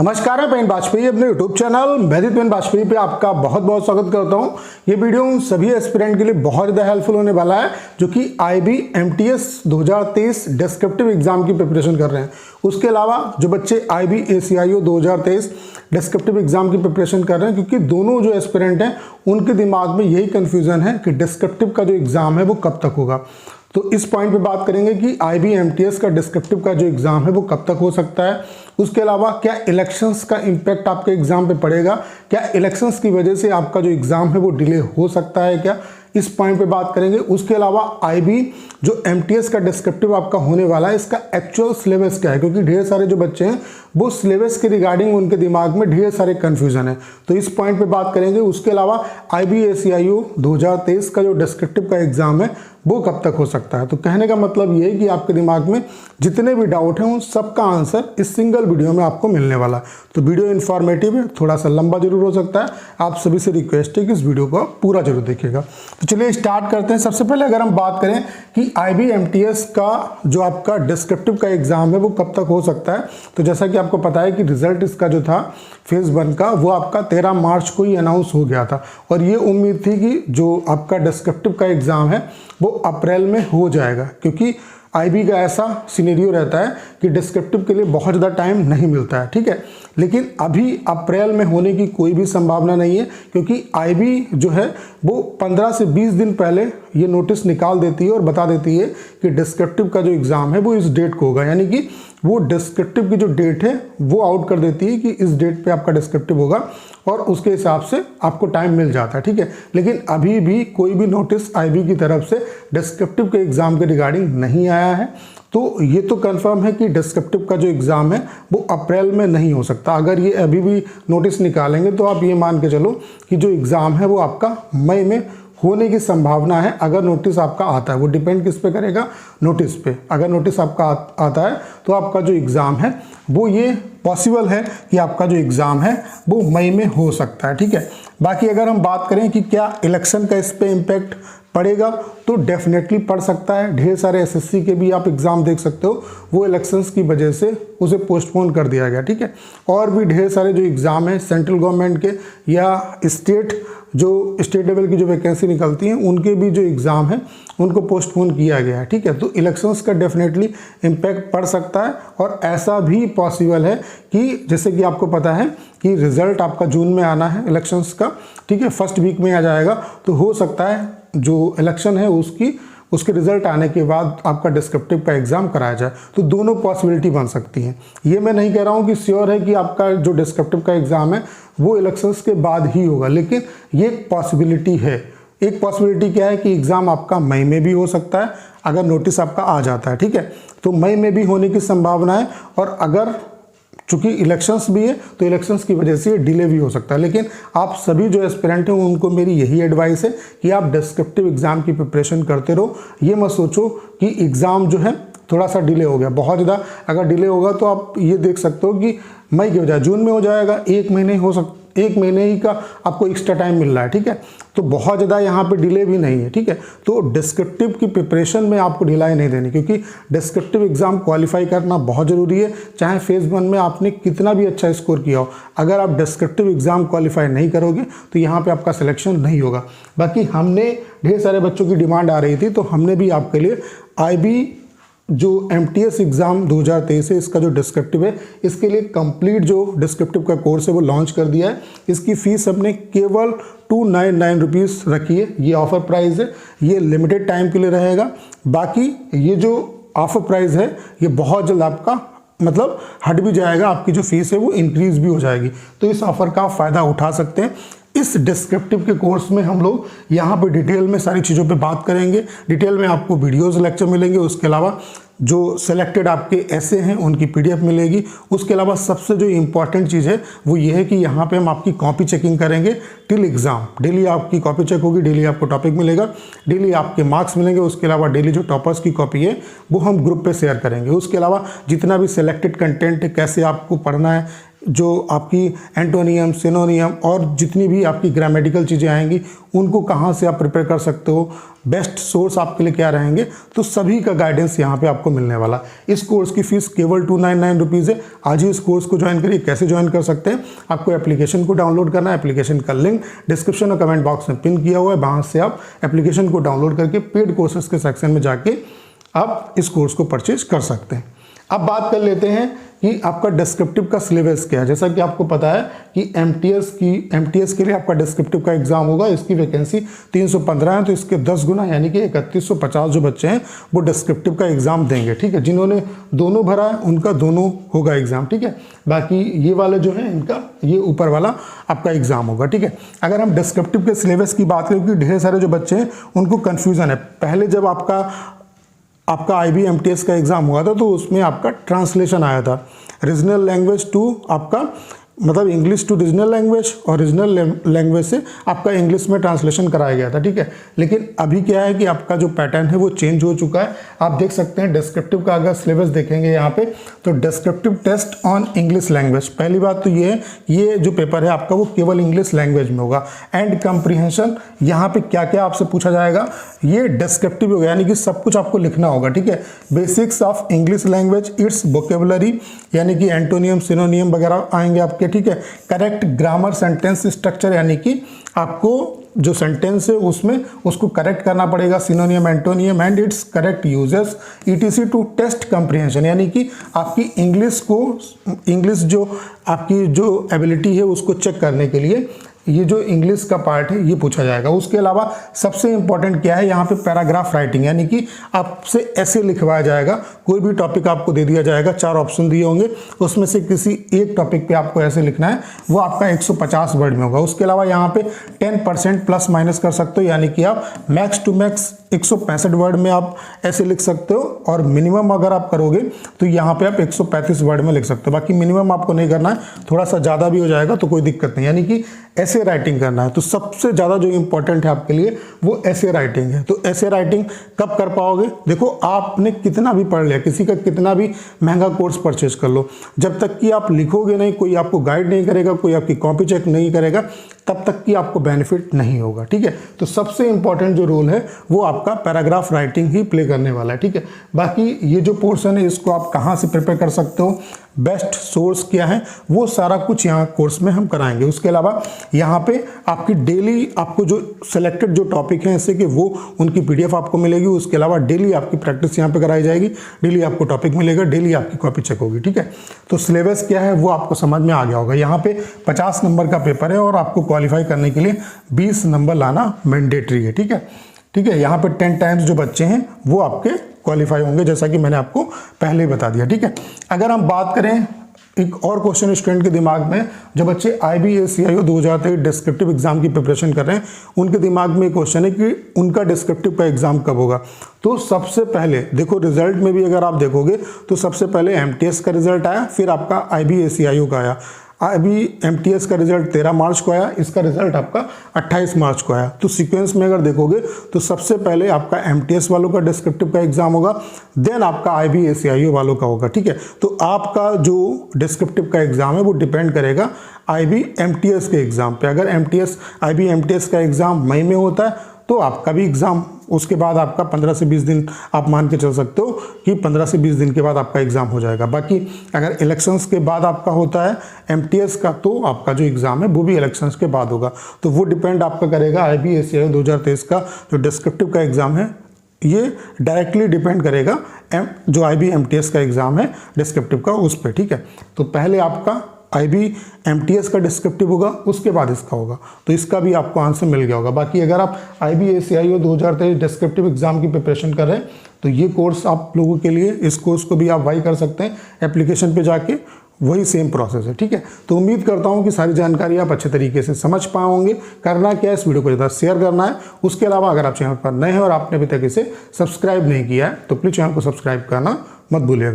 नमस्कार, मैं पेन वाजपेयी अपने YouTube channel magic pen Vajpayee पे आपका बहुत बहुत स्वागत करता हूं। ये वीडियो उन सभी एस्पिरेंट के लिए बहुत ज़्यादा हेल्पफुल होने वाला है जो कि IB/MTS 2023 डिस्क्रिप्टिव एग्जाम की प्रिपरेशन कर रहे हैं। उसके अलावा जो बच्चे IB/ACIO 2023 डिस्क्रिप्टिव एग्जाम की प्रिपरेशन कर रहे हैं, क्योंकि दोनों जो एस्पिरेंट हैं उनके दिमाग में यही कन्फ्यूज़न है कि डिस्क्रिप्टिव का जो एग्ज़ाम है वो कब तक होगा। तो इस पॉइंट पे बात करेंगे कि IB/MTS का डिस्क्रिप्टिव का जो एग्ज़ाम है वो कब तक हो सकता है। उसके अलावा क्या इलेक्शंस का इम्पैक्ट आपके एग्ज़ाम पे पड़ेगा, क्या इलेक्शंस की वजह से आपका जो एग्ज़ाम है वो डिले हो सकता है क्या, इस पॉइंट पे बात करेंगे। उसके अलावा IB जो MTS का डिस्क्रिप्टिव आपका होने वाला है, इसका एक्चुअल सिलेबस क्या है, क्योंकि ढेर सारे जो बच्चे हैं वो सिलेबस के रिगार्डिंग उनके दिमाग में ढेर सारे कन्फ्यूजन है, तो इस पॉइंट पे बात करेंगे। उसके अलावा IB/ACIO 2023 का जो डिस्क्रिप्टिव का एग्ज़ाम है वो कब तक हो सकता है। तो कहने का मतलब ये है कि आपके दिमाग में जितने भी डाउट हैं उन सब का आंसर इस सिंगल वीडियो में आपको मिलने वाला है। तो वीडियो इन्फॉर्मेटिव है, थोड़ा सा लंबा जरूर हो सकता है। आप सभी से रिक्वेस्ट है कि इस वीडियो को पूरा जरूर देखिएगा। तो चलिए स्टार्ट करते हैं। सबसे पहले अगर हम बात करें कि IB/MTS का जो आपका डिस्क्रिप्टिव का एग्ज़ाम है वो कब तक हो सकता है, तो जैसा कि आपको पता है कि रिजल्ट इसका जो था फेज़ 1 का वो आपका 13 मार्च को ही अनाउंस हो गया था, और ये उम्मीद थी कि जो आपका डिस्क्रिप्टिव का एग्ज़ाम है वो अप्रैल में हो जाएगा, क्योंकि IB का ऐसा सिनेरियो रहता है कि डिस्क्रिप्टिव के लिए बहुत ज़्यादा टाइम नहीं मिलता है, ठीक है। लेकिन अभी अप्रैल में होने की कोई भी संभावना नहीं है, क्योंकि IB जो है वो 15 से 20 दिन पहले ये नोटिस निकाल देती है और बता देती है कि डिस्क्रिप्टिव का जो एग्ज़ाम है वो इस डेट को होगा, यानी कि वो डिस्क्रिप्टिव की जो डेट है वो आउट कर देती है कि इस डेट पे आपका डिस्क्रिप्टिव होगा, और उसके हिसाब से आपको टाइम मिल जाता है, ठीक है। लेकिन अभी भी कोई भी नोटिस IB की तरफ से डिस्क्रिप्टिव के एग्ज़ाम के रिगार्डिंग नहीं आया है। तो ये तो कंफर्म है कि डिस्क्रिप्टिव का जो एग्ज़ाम है वो अप्रैल में नहीं हो सकता। अगर ये अभी भी नोटिस निकालेंगे तो आप ये मान के चलो कि जो एग्ज़ाम है वो आपका मई में होने की संभावना है, अगर नोटिस आपका आता है। वो डिपेंड किस पे करेगा, नोटिस पे। अगर नोटिस आपका आता है तो आपका जो एग्ज़ाम है वो ये पॉसिबल है कि आपका जो एग्ज़ाम है वो मई में हो सकता है, ठीक है। बाकी अगर हम बात करें कि क्या इलेक्शन का इस पे इम्पैक्ट पड़ेगा, तो डेफिनेटली पड़ सकता है। ढेर सारे SSC के भी आप एग्ज़ाम देख सकते हो, वो इलेक्शंस की वजह से उसे पोस्टपोन कर दिया गया, ठीक है। और भी ढेर सारे जो एग्ज़ाम है सेंट्रल गवर्नमेंट के या स्टेट लेवल की जो वैकेंसी निकलती हैं उनके भी जो एग्ज़ाम है उनको पोस्टपोन किया गया है, ठीक है। तो इलेक्शंस का डेफिनेटली इम्पैक्ट पड़ सकता है, और ऐसा भी पॉसिबल है कि जैसे कि आपको पता है कि रिज़ल्ट आपका जून में आना है इलेक्शंस का, ठीक है, फर्स्ट वीक में आ जाएगा। तो हो सकता है जो इलेक्शन है उसके रिजल्ट आने के बाद आपका डिस्क्रिप्टिव का एग्ज़ाम कराया जाए। तो दोनों पॉसिबिलिटी बन सकती हैं। ये मैं नहीं कह रहा हूँ कि श्योर है कि आपका जो डिस्क्रिप्टिव का एग्ज़ाम है वो इलेक्शंस के बाद ही होगा, लेकिन ये एक पॉसिबिलिटी है। एक पॉसिबिलिटी क्या है कि एग्ज़ाम आपका मई में भी हो सकता है अगर नोटिस आपका आ जाता है, ठीक है। तो मई में भी होने की संभावना है, और अगर चूँकि इलेक्शंस भी है तो इलेक्शंस की वजह से डिले भी हो सकता है। लेकिन आप सभी जो एस्पिरेंट हैं उनको मेरी यही एडवाइस है कि आप डिस्क्रिप्टिव एग्ज़ाम की प्रिपरेशन करते रहो। ये मत सोचो कि एग्ज़ाम जो है थोड़ा सा डिले हो गया, बहुत ज़्यादा अगर डिले होगा तो आप ये देख सकते हो कि मई के बजाय जून में हो जाएगा। एक महीने ही का आपको एक्स्ट्रा टाइम मिल रहा है, ठीक है। तो बहुत ज़्यादा यहाँ पे डिले भी नहीं है, ठीक है। तो डिस्क्रिप्टिव की प्रिपरेशन में आपको ढिलाई नहीं देनी, क्योंकि डिस्क्रिप्टिव एग्ज़ाम क्वालिफाई करना बहुत ज़रूरी है। चाहे फेज़ 1 में आपने कितना भी अच्छा स्कोर किया हो, अगर आप डिस्क्रिप्टिव एग्ज़ाम क्वालिफाई नहीं करोगे तो यहाँ पे आपका सिलेक्शन नहीं होगा। बाकी हमने ढेर सारे बच्चों की डिमांड आ रही थी, तो हमने भी आपके लिए IB जो MTS एग्ज़ाम 2023 है इसका जो डिस्क्रिप्टिव है इसके लिए कंप्लीट जो डिस्क्रिप्टिव का कोर्स है वो लॉन्च कर दिया है। इसकी फ़ीस हमने केवल 299 रुपीज़ रखी है। ये ऑफ़र प्राइस है, ये लिमिटेड टाइम के लिए रहेगा। बाकी ये जो ऑफ़र प्राइस है ये बहुत जल्द आपका मतलब हट भी जाएगा, आपकी जो फीस है वो इंक्रीज़ भी हो जाएगी। तो इस ऑफ़र का आप फ़ायदा उठा सकते हैं। इस डिस्क्रिप्टिव के कोर्स में हम लोग यहाँ पे डिटेल में सारी चीज़ों पे बात करेंगे। डिटेल में आपको वीडियोस लेक्चर मिलेंगे, उसके अलावा जो सिलेक्टेड आपके ऐसे हैं उनकी PDF मिलेगी। उसके अलावा सबसे जो इम्पॉर्टेंट चीज़ है वो ये है कि यहाँ पे हम आपकी कॉपी चेकिंग करेंगे टिल एग्ज़ाम। डेली आपकी कॉपी चेक होगी, डेली आपको टॉपिक मिलेगा, डेली आपके मार्क्स मिलेंगे। उसके अलावा डेली जो टॉपर्स की कॉपी है वो हम ग्रुप पे शेयर करेंगे। उसके अलावा जितना भी सिलेक्टेड कंटेंट है, कैसे आपको पढ़ना है, जो आपकी एंटोनियम, सिनोनियम और जितनी भी आपकी ग्रामेटिकल चीज़ें आएंगी उनको कहाँ से आप प्रिपेयर कर सकते हो, बेस्ट सोर्स आपके लिए क्या रहेंगे, तो सभी का गाइडेंस यहाँ पे आपको मिलने वाला। इस कोर्स की फीस केवल 299 रुपीज़ है। आज ही इस कोर्स को ज्वाइन करिए। कैसे ज्वाइन कर सकते हैं, आपको एप्लीकेशन को डाउनलोड करना है। एप्लीकेशन का लिंक डिस्क्रिप्शन और कमेंट बॉक्स में पिन किया हुआ है, वहाँ से आप एप्लीकेशन को डाउनलोड करके पेड कोर्सेज के सेक्शन में जाके आप इस कोर्स को परचेज कर सकते हैं। अब बात कर लेते हैं कि आपका डिस्क्रिप्टिव का सिलेबस क्या है। जैसा कि आपको पता है कि एमटीएस के लिए आपका डिस्क्रिप्टिव का एग्जाम होगा। इसकी वैकेंसी 315 है, तो इसके 10 गुना यानी कि 3150 जो बच्चे हैं वो डिस्क्रिप्टिव का एग्जाम देंगे। ठीक है, जिन्होंने दोनों भरा है उनका दोनों होगा एग्जाम। ठीक है, बाकी ये वाले जो है इनका ये ऊपर वाला आपका एग्जाम होगा। ठीक है, अगर हम डिस्क्रिप्टिव के सिलेबस की बात करें, क्योंकि ढेर सारे जो बच्चे हैं उनको कन्फ्यूजन है। पहले जब आपका IBMTS का एग्ज़ाम हुआ था तो उसमें आपका ट्रांसलेशन आया था, रीजनल लैंग्वेज टू आपका मतलब इंग्लिश टू रीजनल लैंग्वेज और रीजनल लैंग्वेज से आपका इंग्लिश में ट्रांसलेशन कराया गया था। ठीक है, लेकिन अभी क्या है कि आपका जो पैटर्न है वो चेंज हो चुका है। आप देख सकते हैं डिस्क्रिप्टिव का अगर सिलेबस देखेंगे यहाँ पे, तो descriptive test on English language, पहली बात तो ये है, ये जो पेपर है आपका वो केवल इंग्लिश लैंग्वेज में होगा। एंड कंप्रीहेंशन, यहाँ पे क्या क्या आपसे पूछा जाएगा, ये डिस्क्रिप्टिव होगा, यानी कि सब कुछ आपको लिखना होगा। ठीक है, basics of English language, it's vocabulary, यानी कि एंटोनियम, सिनोनियम वगैरह आएंगे आपके। ठीक है, करेक्ट ग्रामर, सेंटेंस स्ट्रक्चर, यानी कि आपको जो सेंटेंस है उसमें उसको करेक्ट करना पड़ेगा, synonym, antonym and its correct uses, ETC to test comprehension, यानी कि आपकी इंग्लिश जो आपकी जो एबिलिटी है उसको चेक करने के लिए ये जो इंग्लिश का पार्ट है ये पूछा जाएगा। उसके अलावा सबसे इंपॉर्टेंट क्या है यहाँ पे, पैराग्राफ राइटिंग, यानी कि आपसे ऐसे लिखवाया जाएगा। कोई भी टॉपिक आपको दे दिया जाएगा, 4 ऑप्शन दिए होंगे, उसमें से किसी एक टॉपिक पे आपको ऐसे लिखना है, वो आपका 150 वर्ड में होगा। उसके अलावा यहाँ पे 10% प्लस माइनस कर सकते हो, यानी कि आप मैक्स टू मैक्स 165 वर्ड में आप ऐसे लिख सकते हो, और मिनिमम अगर आप करोगे तो यहाँ पे आप 135 वर्ड में लिख सकते हो। बाकी मिनिमम आपको नहीं करना है, थोड़ा सा ज़्यादा भी हो जाएगा तो कोई दिक्कत नहीं, यानी कि ऐसे राइटिंग करना है। तो सबसे ज़्यादा जो इंपॉर्टेंट है आपके लिए वो ऐसे राइटिंग है। तो ऐसे राइटिंग कब कर पाओगे, देखो आपने कितना भी पढ़ लिया, किसी का कितना भी महंगा कोर्स परचेज कर लो, जब तक कि आप लिखोगे नहीं, कोई आपको गाइड नहीं करेगा, कोई आपकी कॉपी चेक नहीं करेगा, तब तक कि आपको बेनिफिट नहीं होगा। ठीक है, तो सबसे इंपॉर्टेंट जो रोल है वो आपका पैराग्राफ राइटिंग ही प्ले करने वाला है। ठीक है, बाकी ये जो पोर्शन है इसको आप कहाँ से प्रिपेयर कर सकते हो, बेस्ट सोर्स क्या है, वो सारा कुछ यहाँ कोर्स में हम कराएंगे। उसके अलावा यहाँ पे आपकी डेली आपको जो सिलेक्टेड जो टॉपिक हैं जैसे कि वो उनकी PDF आपको मिलेगी। उसके अलावा डेली आपकी प्रैक्टिस यहाँ पे कराई जाएगी, डेली आपको टॉपिक मिलेगा, डेली आपकी कॉपी चेक होगी। ठीक है, तो सिलेबस क्या है वो आपको समझ में आ गया होगा। यहाँ पे 50 नंबर का पेपर है और आपको क्वालिफाई करने के लिए 20 नंबर लाना मैंडेटरी है। ठीक है, यहाँ पे 10 टाइम्स जो बच्चे हैं वो आपके क्वालिफाई होंगे, जैसा कि मैंने आपको पहले ही बता दिया। ठीक है, अगर हम बात करें एक और क्वेश्चन स्टूडेंट के दिमाग में, जो बच्चे IBACIO 2023 डिस्क्रिप्टिव एग्जाम की प्रिपरेशन कर रहे हैं, उनके दिमाग में एक क्वेश्चन है कि उनका डिस्क्रिप्टिव का एग्जाम कब होगा। तो सबसे पहले देखो, रिजल्ट में भी अगर आप देखोगे तो सबसे पहले MTS का रिजल्ट आया, फिर आपका IBACIO का आया। IBMTS का रिजल्ट 13 मार्च को आया, इसका रिजल्ट आपका 28 मार्च को आया। तो सीक्वेंस में अगर देखोगे तो सबसे पहले आपका MTS वालों का डिस्क्रिप्टिव का एग्जाम होगा, देन आपका IBACIO वालों का होगा। ठीक है, तो आपका जो डिस्क्रिप्टिव का एग्जाम है वो डिपेंड करेगा IBMTS के एग्जाम पे। अगर IBMTS का एग्जाम मई में होता है तो आपका भी एग्जाम उसके बाद आपका 15 से 20 दिन आप मान के चल सकते हो कि 15 से 20 दिन के बाद आपका एग्जाम हो जाएगा। बाकी अगर इलेक्शंस के बाद आपका होता है MTS का, तो आपका जो एग्जाम है वो भी इलेक्शंस के बाद होगा। तो वो डिपेंड आपका करेगा IBACIO 2023 का जो डिस्क्रिप्टिव का एग्जाम है, ये डायरेक्टली डिपेंड करेगा जो IBMTS का एग्जाम है डिस्क्रिप्टिव का उस पर। ठीक है, तो पहले आपका IBMTS का डिस्क्रिप्टिव होगा, उसके बाद इसका होगा, तो इसका भी आपको आंसर मिल गया होगा। बाकी अगर आप IBACIO 2023 डिस्क्रिप्टिव एग्जाम की प्रिपरेशन कर रहे हैं तो ये कोर्स आप लोगों के लिए, इस कोर्स को भी आप बाई कर सकते हैं एप्लीकेशन पे जाके, वही सेम प्रोसेस है। ठीक है, तो उम्मीद करता हूँ कि सारी जानकारी आप अच्छे तरीके से समझ पाए होंगे। करना क्या है, इस वीडियो को ज़्यादा शेयर करना है। उसके अलावा अगर आप चैनल पर नए हैं और आपने अभी तक इसे सब्सक्राइब नहीं किया है तो प्लीज़ चैनल को सब्सक्राइब करना मत भूलिएगा।